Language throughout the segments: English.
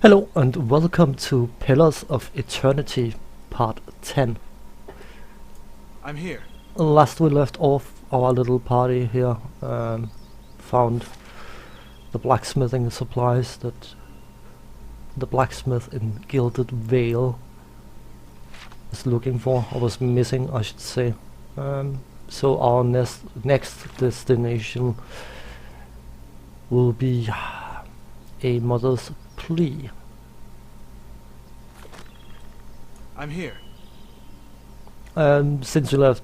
Hello and welcome to Pillars of Eternity Part 10. I'm here. Last we left off, our little party here found the blacksmithing supplies that the blacksmith in Gilded Vale is looking for, or was missing I should say. So our next destination will be a mother's plea. I'm here. Since we left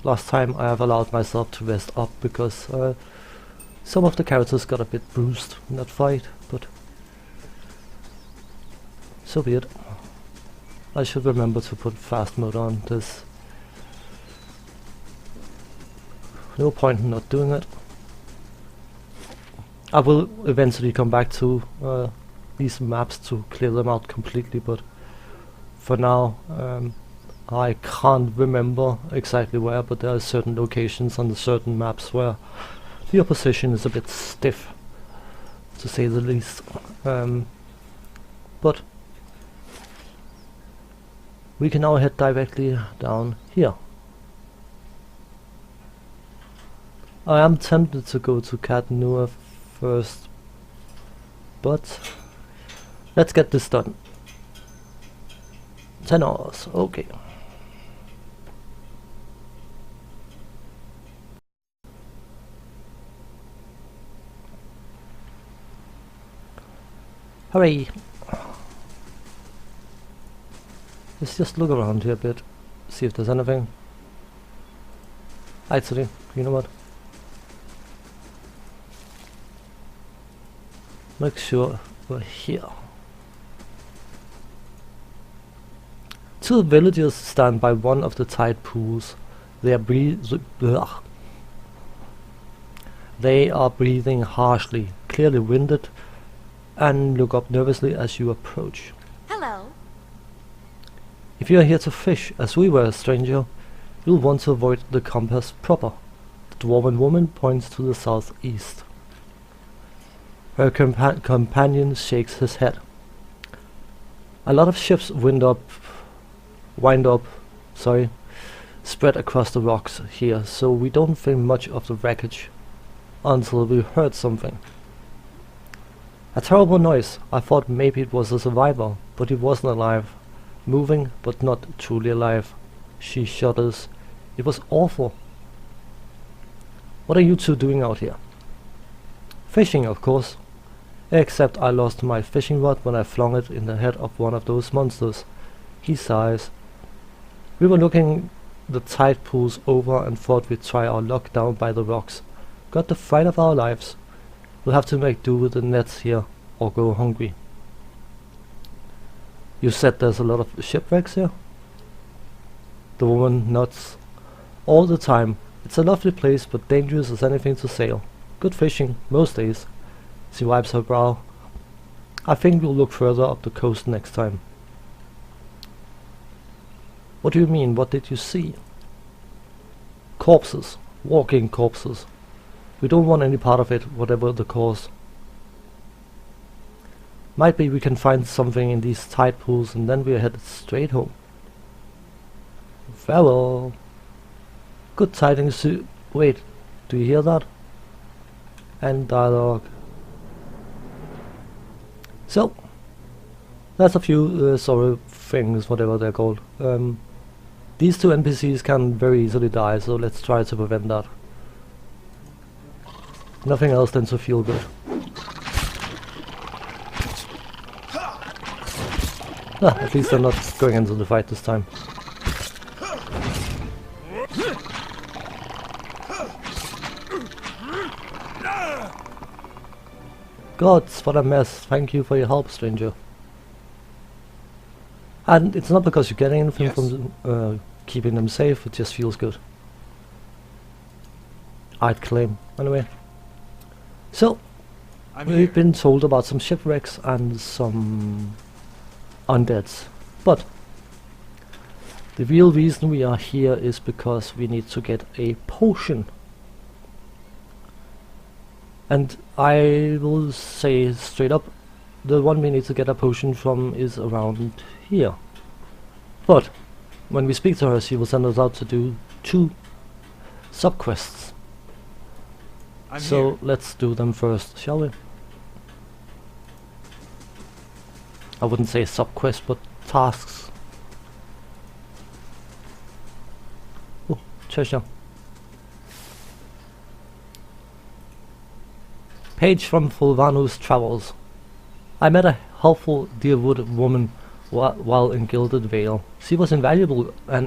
last time, I have allowed myself to rest up because some of the characters got a bit bruised in that fight, but so be it. I should remember to put fast mode on. There's no point in not doing it. I will eventually come back to these maps to clear them out completely, but for now I can't remember exactly where, but there are certain locations on the certain maps where the opposition is a bit stiff, to say the least. But we can now head directly down here. I am tempted to go to Cat Nua first, but let's get this done. 10 hours, okay. Hooray! Let's just look around here a bit, see if there's anything. Actually, you know what? Make sure we're here. Two villagers stand by one of the tide pools. They are breathing harshly, clearly winded, and look up nervously as you approach. Hello. If you are here to fish, as we were, stranger, you'll want to avoid the compass proper. The dwarven woman points to the southeast. Her companion shakes his head. A lot of ships wind up, spread across the rocks here, so we don't think much of the wreckage until we heard something. A terrible noise. I thought maybe it was a survivor, but he wasn't alive. Moving, but not truly alive. She shudders. It was awful. What are you two doing out here? Fishing, of course. Except I lost my fishing rod when I flung it in the head of one of those monsters. He sighs. We were looking the tide pools over and thought we'd try our luck down by the rocks. Got the fright of our lives. We'll have to make do with the nets here, or go hungry. You said there's a lot of shipwrecks here? The woman nods. All the time. It's a lovely place, but dangerous as anything to sail. Good fishing, most days. She wipes her brow. I think we'll look further up the coast next time. What do you mean? What did you see? Corpses. Walking corpses. We don't want any part of it, whatever the cause. Might be we can find something in these tide pools and then we're headed straight home. Farewell. Good tidings. Wait, do you hear that? End dialogue. So, that's a few sorry things, whatever they're called. These two NPCs can very easily die, so let's try to prevent that. Nothing else than to feel good. At least I'm not going into the fight this time. Gods, what a mess. Thank you for your help, stranger. And it's not because you're getting anything from keeping them safe, it just feels good. I'd claim. Anyway. So, we've been told about some shipwrecks and some undeads. But the real reason we are here is because we need to get a potion. And I will say straight up, the one we need to get a potion from is around here. But when we speak to her, she will send us out to do 2 sub-quests. So here. let's do them first, shall we? I wouldn't say sub-quests, but tasks. Oh, treasure. Page from Fulvanu's travels. I met a helpful Deerwood woman while in Gilded Vale. She was an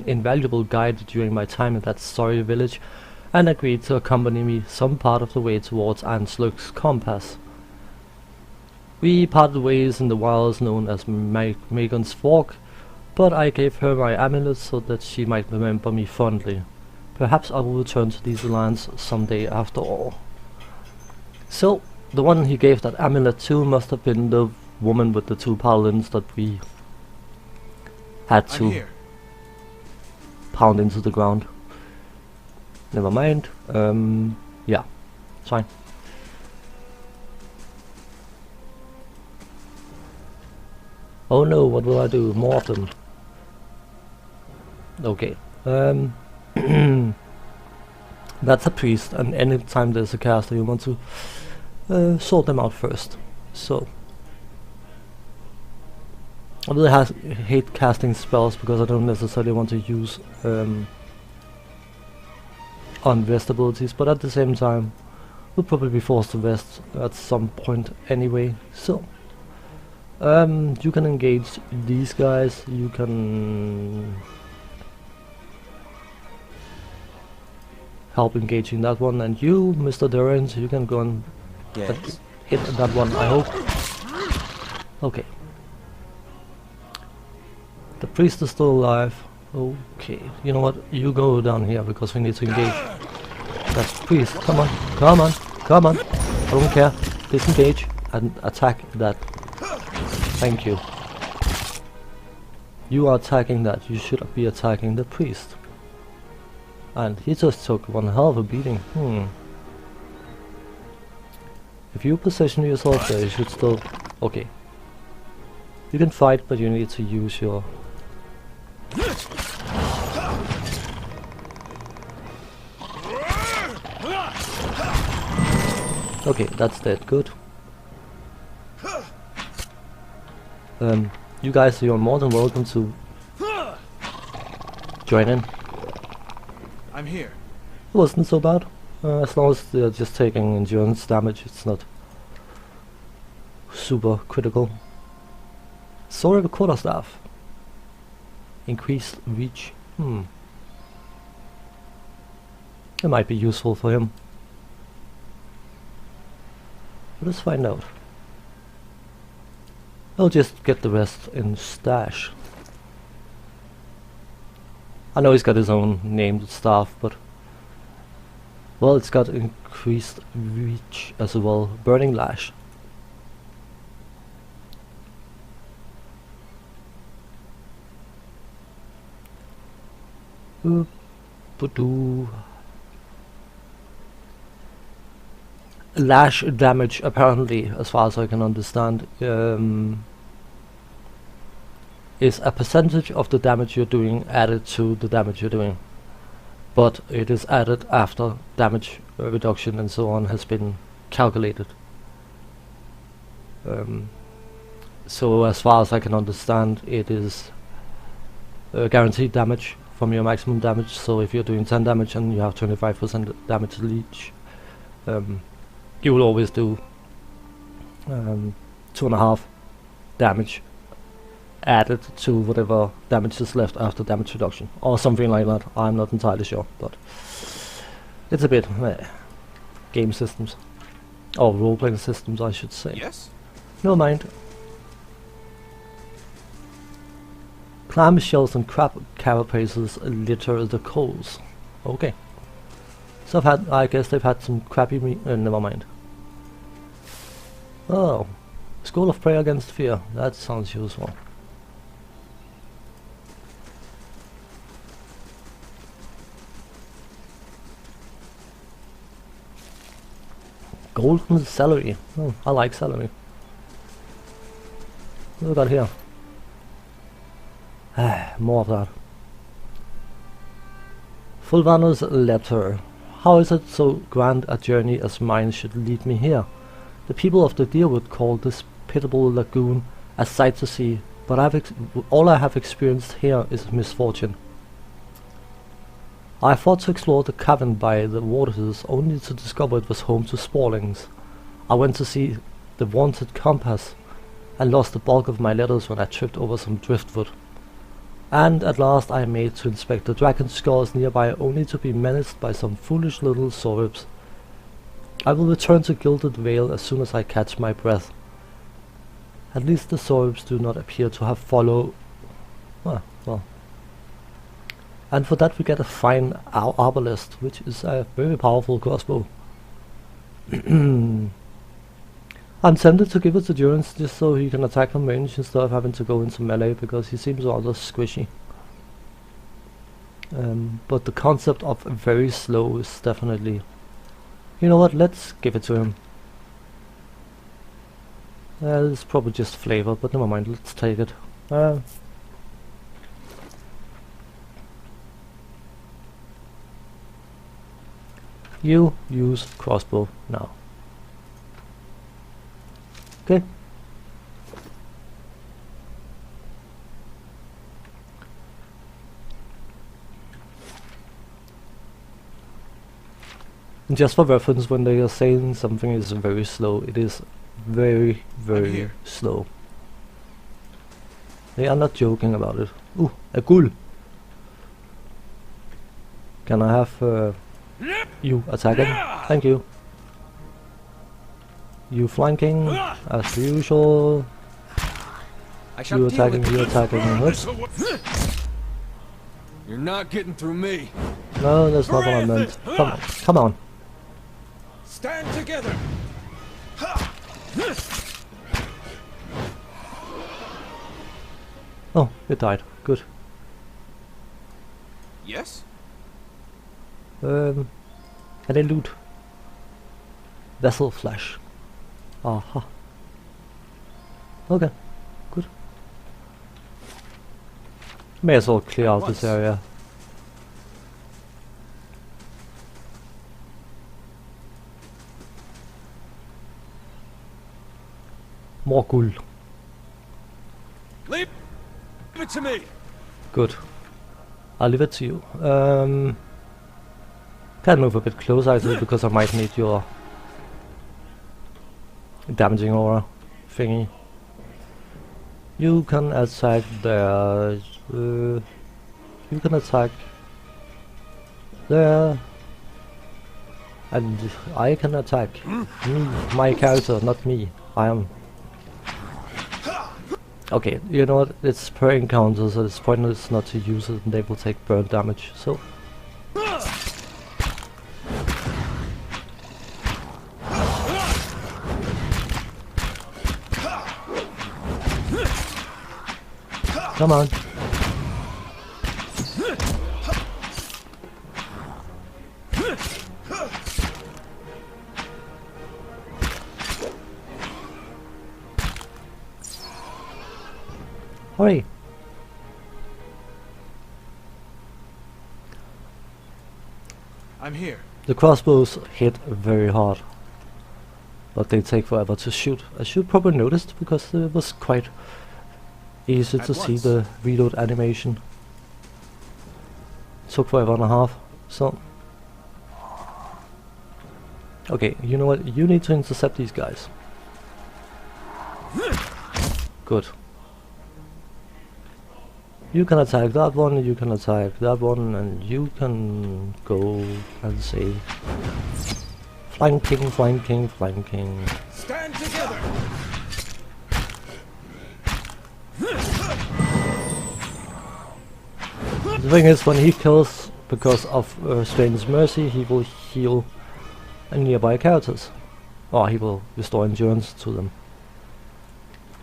invaluable guide during my time in that sorry village, and agreed to accompany me some part of the way towards Ansluk's compass. We parted ways in the wilds known as Megan's Fork, but I gave her my amulet so that she might remember me fondly. Perhaps I will return to these lands someday after all. So, the one he gave that amulet to must have been the woman with the 2 paladins that we had to pound into the ground. Never mind. Yeah, it's fine. Oh no, what will I do? More of them. Okay. That's a priest, and anytime there's a caster you want to sort them out first. So I really hate casting spells because I don't necessarily want to use unrest abilities, but at the same time we'll probably be forced to rest at some point anyway. So you can engage these guys, you can help engaging that one, and you, Mr. Durant, you can go and hit that one, I hope. Okay. The priest is still alive. Okay, you know what? You go down here because we need to engage. That's priest. Come on, come on, come on. I don't care. Disengage and attack that. Thank you. You are attacking that. You should be attacking the priest. And he just took one hell of a beating. If you position yourself there, you should still... Okay. You can fight, but you need to use your... Okay, that's dead. Good. You guys, you're more than welcome to join in. I'm here. It wasn't so bad. As long as they're just taking endurance damage, it's not super critical. Sword of a quarterstaff. Increased reach. It might be useful for him. Let's find out. I'll just get the rest in stash. I know he's got his own named staff, but... well, it's got increased reach as well. Burning Lash. Lash damage, apparently, as far as I can understand, is a percentage of the damage you're doing added to the damage you're doing. But it is added after damage reduction and so on has been calculated. So as far as I can understand, it is guaranteed damage from your maximum damage. So if you're doing 10 damage and you have 25% damage each, you will always do 2.5 damage added to whatever damage is left after damage reduction, or something like that. I'm not entirely sure, but it's a bit game systems, or role-playing systems, I should say. Yes. No mind. Clam shells and crab carapaces litter the coals. Okay. So I guess they've had some crappy meat. Never mind. Oh, School of Prayer Against Fear. That sounds useful. Golden celery. Oh, I like celery. What we got here? More of that. Fulvanus letter. How is it so grand a journey as mine should lead me here? The people of the Deerwood call this pitiable lagoon a sight to see, but all I have experienced here is misfortune. I thought to explore the cavern by the waters, only to discover it was home to Sporlings. I went to see the wanted compass, and lost the bulk of my letters when I tripped over some driftwood. And at last I made to inspect the dragon skulls nearby, only to be menaced by some foolish little soribs. I will return to Gilded Vale as soon as I catch my breath. At least the soribs do not appear to have followed. Well. And for that we get a fine arbalist, which is a very powerful crossbow. I'm tempted to give it to Durance just so he can attack from range instead of having to go into melee, because he seems rather squishy. But the concept of very slow is definitely... You know what, let's give it to him. It's probably just flavor, but never mind, let's take it. You use crossbow now. Okay. And just for reference, when they are saying something is very slow, it is very, very slow. They are not joking about it. Ooh, a ghoul. Can I have you attacking? Thank you. You flanking, as usual. You attacking, you attacking. You're not getting through me. No, that's not what I meant. Come on. Stand together. Oh, it died. Good. Yes? Any loot? Vessel flash. Aha. Okay, good. May as well clear out this area. More ghoul. Leave it to me. Good. I'll leave it to you. Can move a bit closer, I think, because I might need your damaging aura thingy. You can attack there. You can attack there, and I can attack me, my character, not me. I am. Okay, you know what? It's per encounter, so it's pointless not to use it, and they will take burn damage. So. Come on. Hurry. I'm here. The crossbows hit very hard, but they take forever to shoot. As you probably noticed, because it was quite easy to see the reload animation. Took forever and a half, so... Okay, you know what? You need to intercept these guys. Good. You can attack that one, you can attack that one, and you can go and say... Flanking, flanking, flanking. Stand together. The thing is, when he kills because of Strange's mercy, he will heal nearby characters. Or he will restore endurance to them.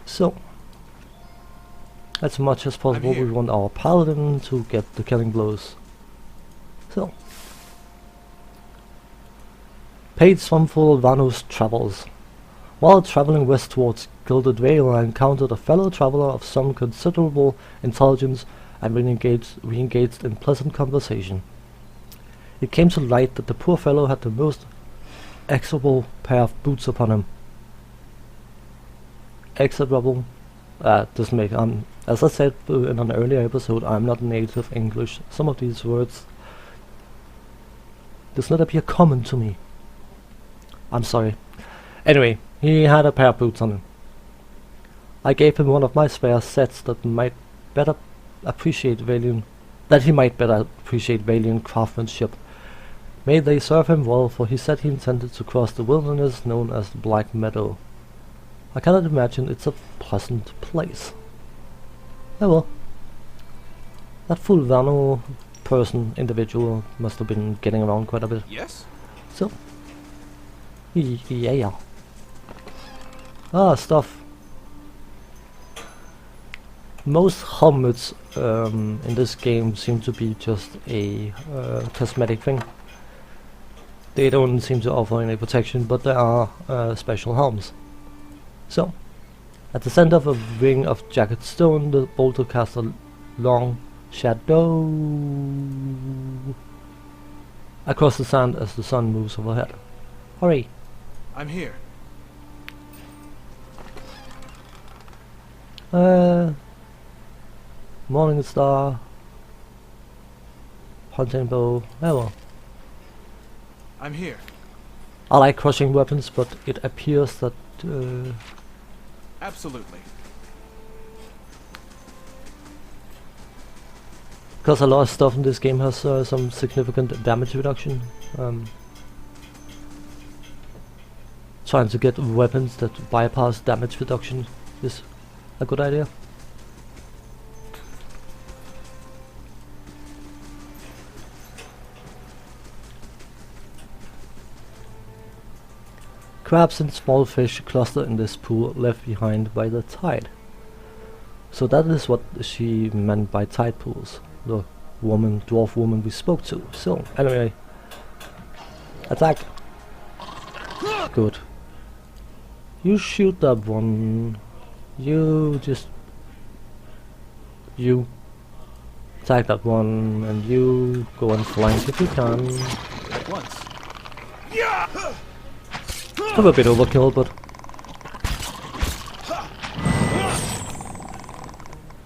So, as much as possible we want our paladin to get the killing blows. So, Page Swamful Vanus travels. While traveling west towards gilded veil, I encountered a fellow traveler of some considerable intelligence, and we engaged in pleasant conversation. It came to light that the poor fellow had the most execrable pair of boots upon him. Execrable? Doesn't make... as I said in an earlier episode, I'm not native English. Some of these words does not appear common to me. I'm sorry. Anyway, he had a pair of boots on him. I gave him one of my spare sets that he might better appreciate valiant craftsmanship. May they serve him well, for he said he intended to cross the wilderness known as the Black Meadow. I cannot imagine it's a pleasant place. Oh well. That Fulvano individual must have been getting around quite a bit. Yes? So. Yeah. Ah, stuff. Most helmets in this game seem to be just a cosmetic thing. They don't seem to offer any protection, but there are special helms. So, at the center of a ring of jagged stone, the boulder casts a long shadow across the sand as the sun moves overhead. Hurry! I'm here. Morning star, hunting bow. Oh well. I'm here. I like crushing weapons, but it appears that Absolutely. because a lot of stuff in this game has some significant damage reduction. Trying to get weapons that bypass damage reduction is a good idea. Crabs and small fish cluster in this pool left behind by the tide. So that is what she meant by tide pools. The dwarf woman we spoke to. So, anyway. Attack! Good. You shoot that one. You attack that one, and you go and flank if you can. At once. I'm a bit overkill, but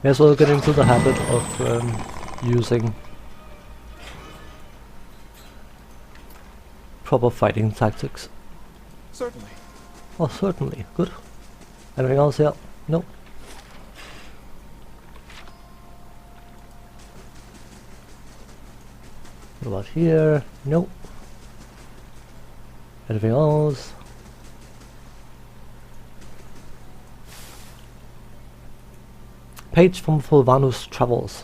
yes, we'll get into the habit of using proper fighting tactics. Certainly. Oh, certainly. Good. Anything else here? Nope. What about here? Nope. Anything else? Page from Fulvano's travels.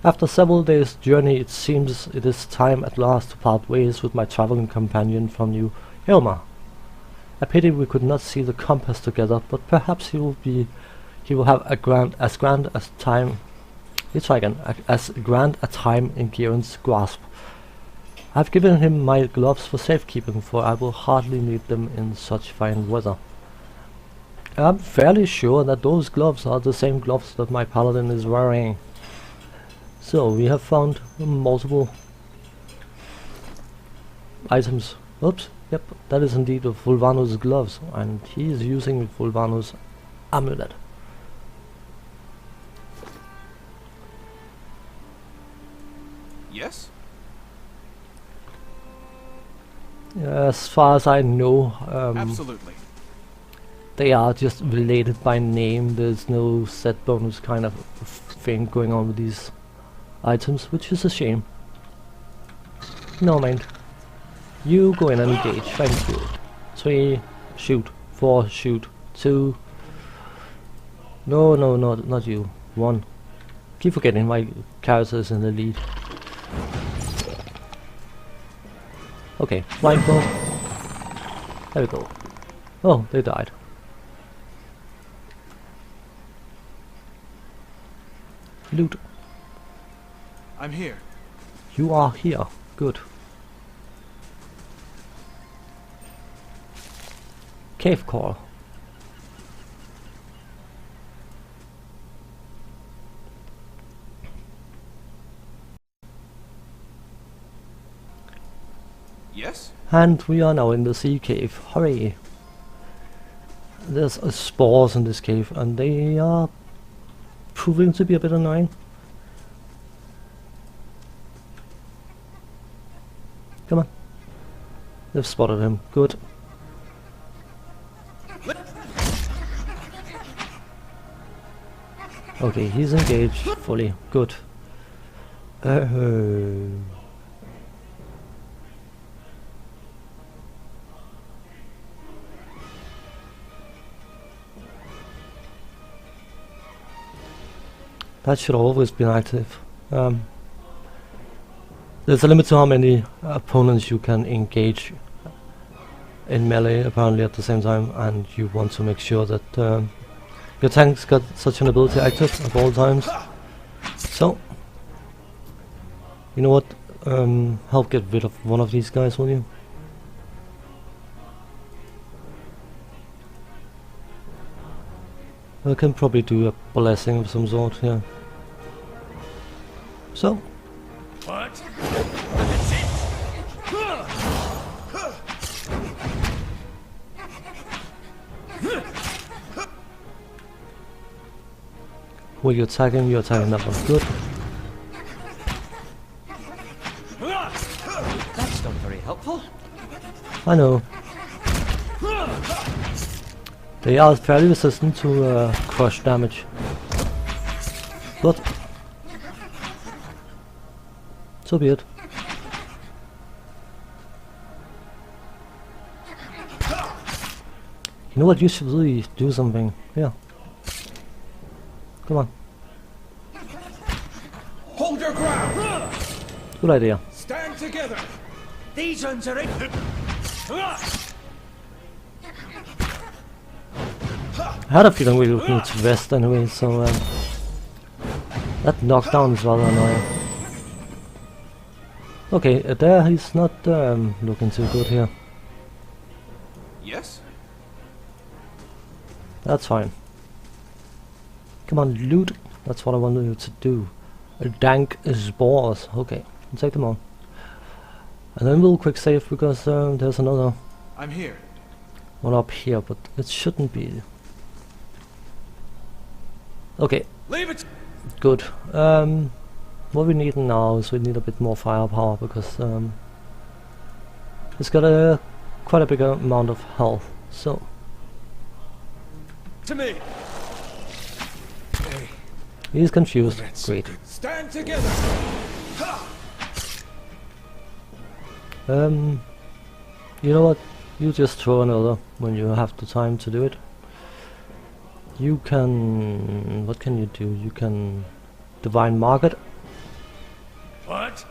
After several days' journey, it seems it is time at last to part ways with my traveling companion from New Helma. A pity we could not see the compass together, but perhaps he will have as grand a time in Kieran's grasp. I've given him my gloves for safekeeping, for I will hardly need them in such fine weather. I'm fairly sure that those gloves are the same gloves that my paladin is wearing. So we have found multiple items. Oops, yep, that is indeed Fulvano's gloves, and he is using Fulvano's amulet. Yes? As far as I know, Absolutely. they are just related by name. There's no set bonus kind of thing going on with these items, which is a shame. No mind. You go in and engage. Thank you. 3, shoot. 4, shoot. 2. No, not you. 1. Keep forgetting my character is in the lead. Okay, flying bow. There we go. Oh, they died. Loot. I'm here. You are here. Good. Cave core. Yes? And we are now in the sea cave. Hurry! There's spores in this cave, and they are proving to be a bit annoying. Come on. They've spotted him. Good. Okay, he's engaged fully. Good. That should always be active. There's a limit to how many opponents you can engage in melee apparently at the same time, and you want to make sure that your tank's got such an ability active at all times. So, you know what? Help get rid of one of these guys, will you? I can probably do a blessing of some sort here. So. What? Who are you attacking? You're attacking that one. Good. That's not very helpful. I know. They are fairly resistant to crush damage. But so be it. You know what? You should really do something. Yeah. Come on. Hold your ground. Good idea. Stand together. These ones are in. I had a feeling we would need to rest anyway, so that knockdown is rather annoying. Okay, there he's not looking too good here. Yes? That's fine. Come on, loot. That's what I wanted you to do. Dank spores. Okay, I'll take them on. And then we'll quick save because there's another I'm here. one up here, but it shouldn't be. Okay, Leave it. good. What we need now is we need a bit more firepower because it's got a quite a big amount of health. So To me. he's confused. Great. Stand together. You know what? You just throw another when you have the time to do it. You can... what can you do? You can... divine market. What?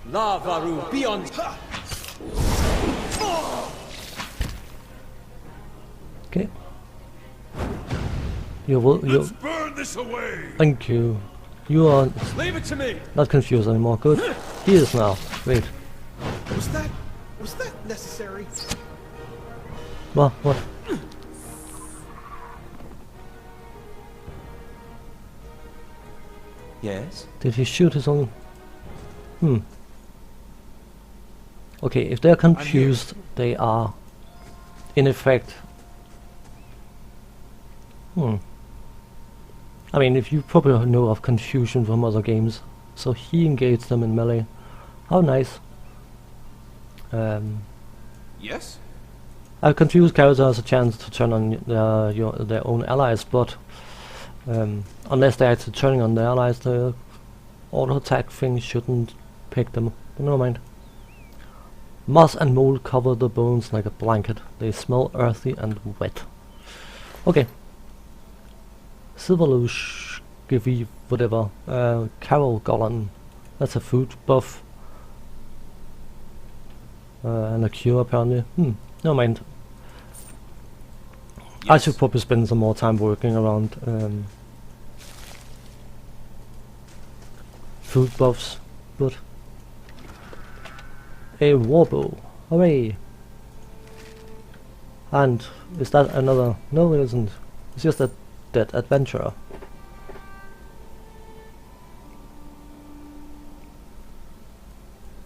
Lavaru beyond. Okay. You will... you... Burn this away. thank you. You are Leave it to me. not confused anymore. Good. He is now. Wait. Was that necessary? What? Yes. Did he shoot his own? Okay, if they're confused, they are in effect. I mean, if you probably know of confusion from other games, so he engaged them in melee. How nice. Yes? A confused character has a chance to turn on their own allies, but unless they're actually turning on their allies, the auto attack thing shouldn't pick them. But never mind. Moss and mold cover the bones like a blanket. They smell earthy and wet. Okay. Silverlush, Givi, whatever. Carol Golan. That's a food buff. And a cure apparently. Never mind. I should probably spend some more time working around food buffs, but a warbow, hooray! And is that another? No, it isn't. It's just a dead adventurer.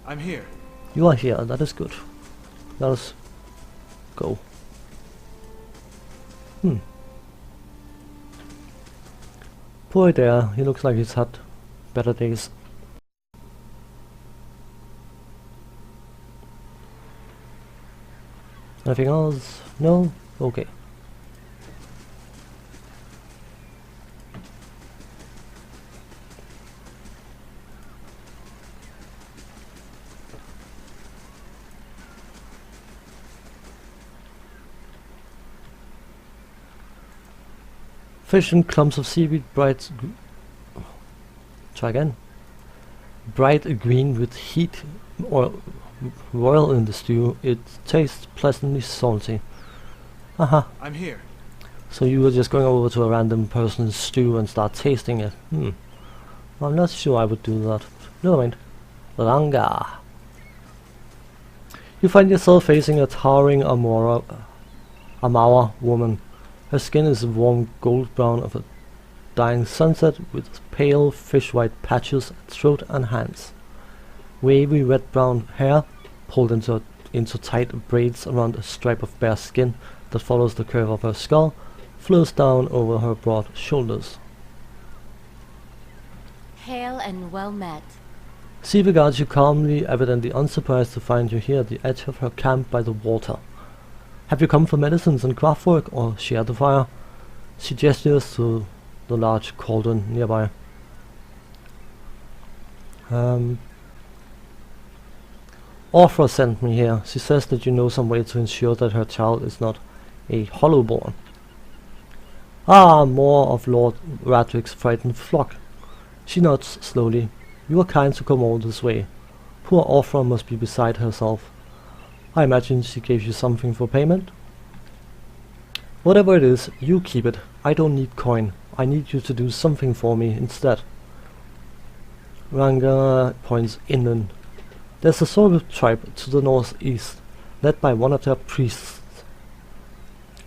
I'm here. You are here, that is good. Let us go. Poor there, he looks like he's had better days. Anything else? No? Okay. Fish and clumps of seaweed, try again. Bright green with heat or royal in the stew. It tastes pleasantly salty. Haha. I'm here. So you were just going over to a random person's stew and start tasting it. I'm not sure I would do that. Never mind. Ranga. You find yourself facing a towering Amawa woman. Her skin is warm gold brown of a dying sunset with pale fish-white patches at throat and hands. Wavy red-brown hair pulled into tight braids around a stripe of bare skin that follows the curve of her skull flows down over her broad shoulders. Hail and well met. She regards you calmly, evidently unsurprised to find you here at the edge of her camp by the water. Have you come for medicines and craftwork, or share the fire? She gestures to the large cauldron nearby. Aufra sent me here. She says that you know some way to ensure that her child is not a hollowborn. Ah, more of Lord Radric's frightened flock. She nods slowly. You are kind to come all this way. Poor Aufra must be beside herself. I imagine she gave you something for payment? Whatever it is, you keep it. I don't need coin. I need you to do something for me instead. Ranga points inland. There's a Sorib tribe to the northeast, led by one of their priests.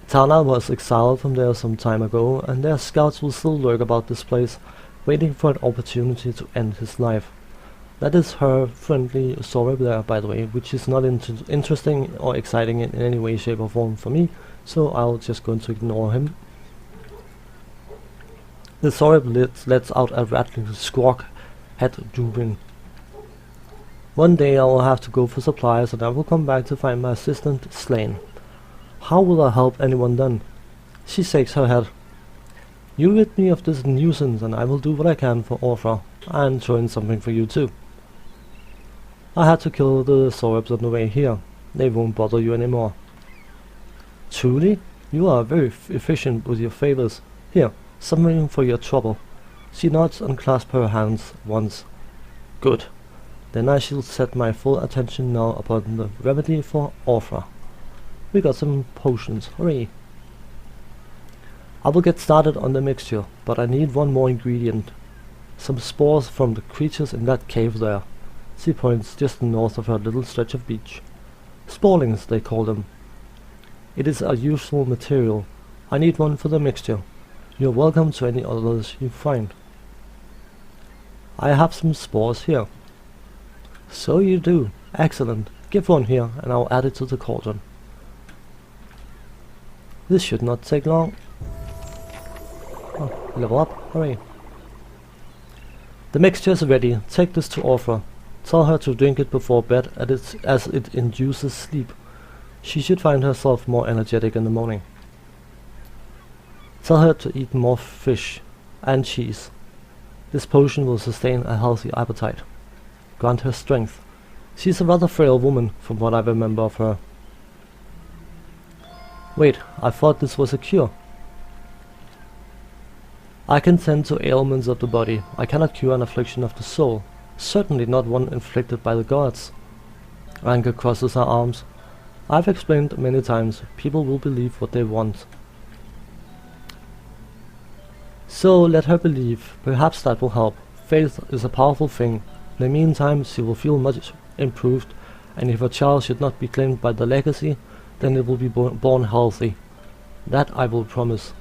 Tana was exiled from there some time ago, and their scouts will still lurk about this place, waiting for an opportunity to end his life. That is her friendly Sorib there, by the way, which is not interesting or exciting in any way, shape or form for me, so I'll just going to ignore him. The Sorib lets out a rattling squawk, head drooping. One day I will have to go for supplies, and I will come back to find my assistant slain. How will I help anyone then? She shakes her head. You rid me of this nuisance, and I will do what I can for Aufra, and throw in something for you too. I had to kill the Soribs on the way here. They won't bother you anymore. Truly? You are very efficient with your favors. Here, something for your trouble. She nods and clasps her hands once. Good. Then I shall set my full attention now upon the remedy for Aufra. We got some potions. Hooray! I will get started on the mixture, but I need one more ingredient. Some spores from the creatures in that cave there. She points just north of her little stretch of beach. Sporlings, they call them. It is a useful material. I need one for the mixture. You are welcome to any others you find. I have some spores here. So you do. Excellent. Give one here, and I'll add it to the cauldron. This should not take long. Oh, level up. Hooray. The mixture is ready. Take this to Aufra. Tell her to drink it before bed as it induces sleep. She should find herself more energetic in the morning. Tell her to eat more fish and cheese. This potion will sustain a healthy appetite. Grant her strength. She is a rather frail woman from what I remember of her. Wait, I thought this was a cure. I can tend to ailments of the body. I cannot cure an affliction of the soul. Certainly not one inflicted by the gods. Ranga crosses her arms. I've explained many times, people will believe what they want. So let her believe, perhaps that will help. Faith is a powerful thing. In the meantime she will feel much improved, and if her child should not be claimed by the legacy, then it will be born healthy. That I will promise.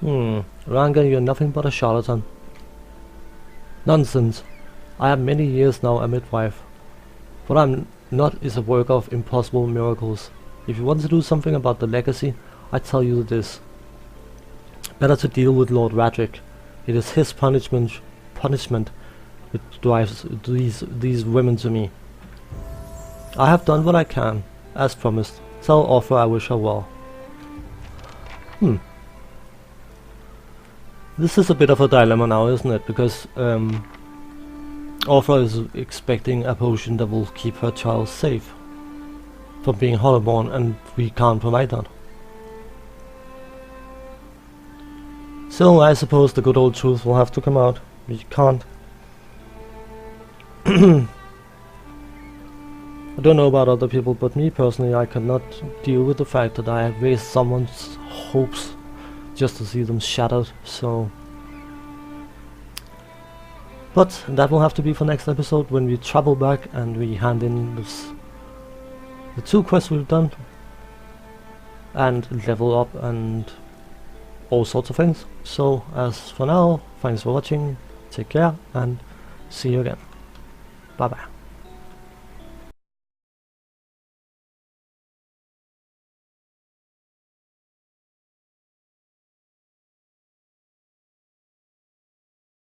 Ranga, you're nothing but a charlatan. Nonsense. I am many years now a midwife. What I'm not is a worker of impossible miracles. If you want to do something about the legacy, I tell you this. Better to deal with Lord Radric. It is his punishment which drives these women to me. I have done what I can, as promised. Tell Aufra I wish her well. This is a bit of a dilemma now, isn't it? Because Aufra is expecting a potion that will keep her child safe from being hollowborn, and we can't provide that. So I suppose the good old truth will have to come out. We can't. I don't know about other people, but me personally, I cannot deal with the fact that I have raised someone's hopes just to see them shattered, so... But that will have to be for next episode, when we travel back and we hand in the 2 quests we've done, and level up and all sorts of things. So as for now, thanks for watching, take care, and see you again. Bye bye.